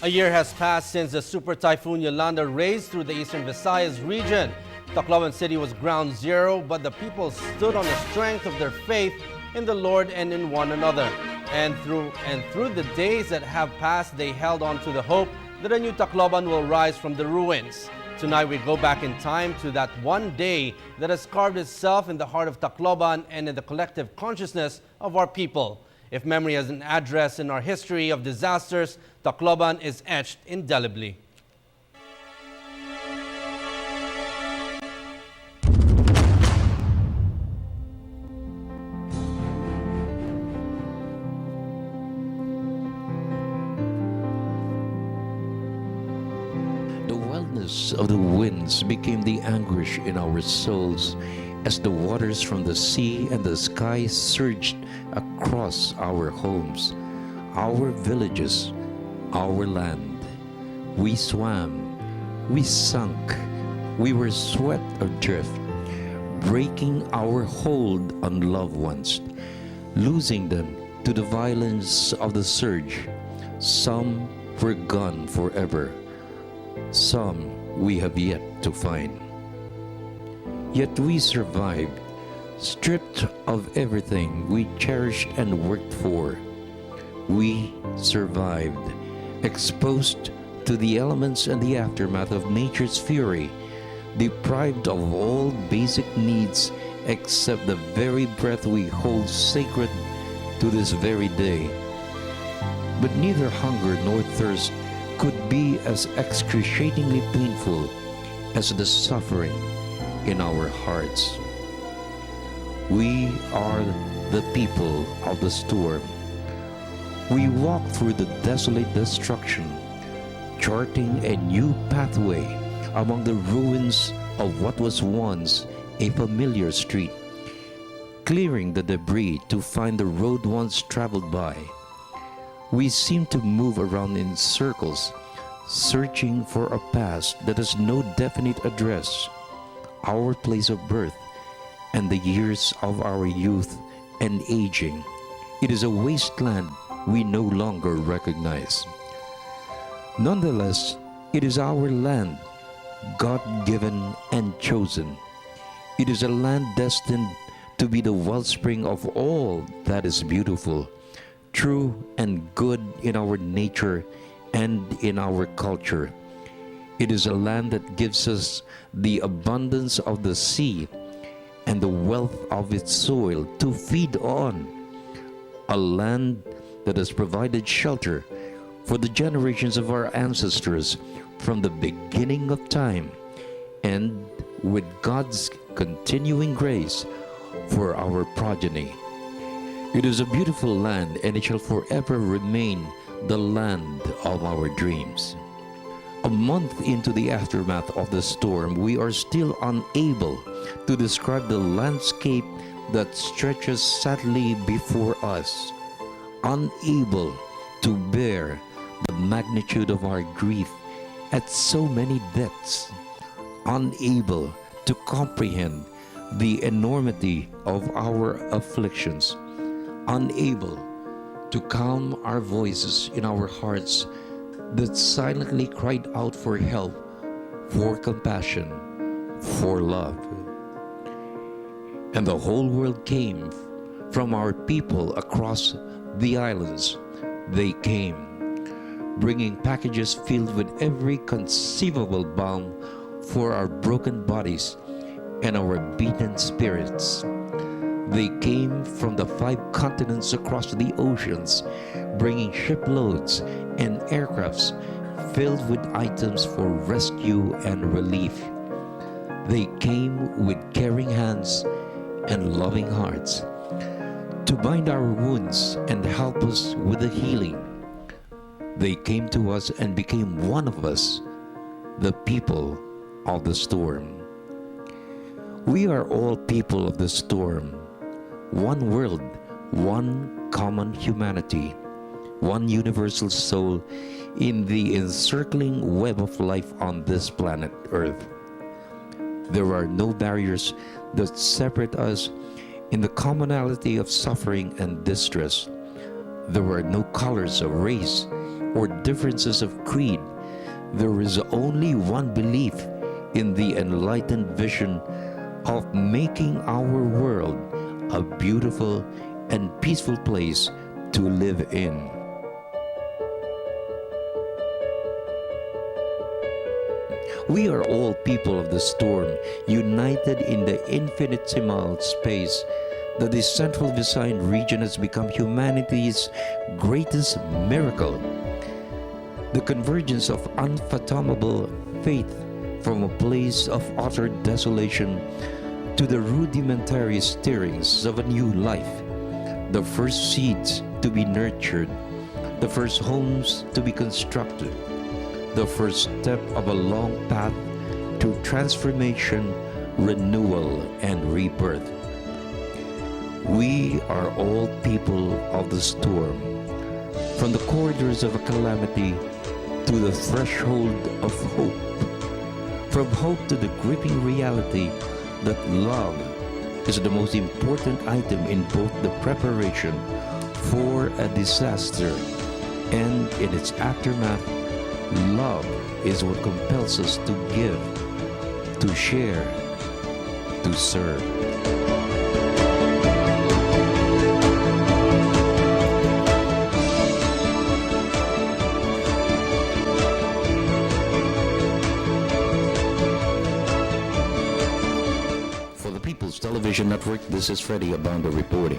A year has passed since the super typhoon Yolanda raced through the eastern Visayas region. Tacloban City was ground zero, but the people stood on the strength of their faith in the Lord and in one another. And through the days that have passed, they held on to the hope that a new Tacloban will rise from the ruins. Tonight we go back in time to that one day that has carved itself in the heart of Tacloban and in the collective consciousness of our people. If memory has an address in our history of disasters, Tacloban is etched indelibly. The wildness of the winds became the anguish in our souls as the waters from the sea and the sky surged across our homes, our villages, our land. We swam, we sunk, we were swept adrift, breaking our hold on loved ones, losing them to the violence of the surge. Some were gone forever, some we have yet to find. Yet we survived, stripped of everything we cherished and worked for. We survived, exposed to the elements and the aftermath of nature's fury, deprived of all basic needs except the very breath we hold sacred to this very day. But neither hunger nor thirst could be as excruciatingly painful as the suffering in our hearts. We are the people of the storm. We walk through the desolate destruction, charting a new pathway among the ruins of what was once a familiar street, clearing the debris to find the road once traveled by. We seem to move around in circles, searching for a past that has no definite address, our place of birth, and the years of our youth and aging. It is a wasteland we no longer recognize. Nonetheless, it is our land, God-given and chosen. It is a land destined to be the wellspring of all that is beautiful, true, and good in our nature and in our culture. It is a land that gives us the abundance of the sea and the wealth of its soil to feed on. A land that has provided shelter for the generations of our ancestors from the beginning of time, and with God's continuing grace for our progeny. It is a beautiful land, and it shall forever remain the land of our dreams. A month into the aftermath of the storm, we are still unable to describe the landscape that stretches sadly before us, unable to bear the magnitude of our grief at so many depths, unable to comprehend the enormity of our afflictions, unable to calm our voices in our hearts that silently cried out for help, for compassion, for love. And the whole world came from our people across the islands. They came, bringing packages filled with every conceivable balm for our broken bodies and our beaten spirits. They came from the 5 continents across the oceans, bringing shiploads and aircrafts filled with items for rescue and relief. They came with caring hands and loving hearts to bind our wounds and help us with the healing. They came to us and became one of us, the people of the storm. We are all people of the storm. One world, one common humanity, one universal soul in the encircling web of life on this planet Earth. There are no barriers that separate us in the commonality of suffering and distress. There are no colors of race, or differences of creed. There is only one belief in the enlightened vision of making our world a beautiful and peaceful place to live in. We are all people of the storm, united in the infinitesimal space that the Central Visayan region has become humanity's greatest miracle. The convergence of unfathomable faith from a place of utter desolation to the rudimentary stirrings of a new life, the first seeds to be nurtured, the first homes to be constructed, the first step of a long path to transformation, renewal, and rebirth. We are all people of the storm, from the corridors of a calamity to the threshold of hope, from hope to the gripping reality that love is the most important item in both the preparation for a disaster and in its aftermath. Love is what compels us to give, to share, to serve. For the People's Television Network, this is Freddie Abando reporting.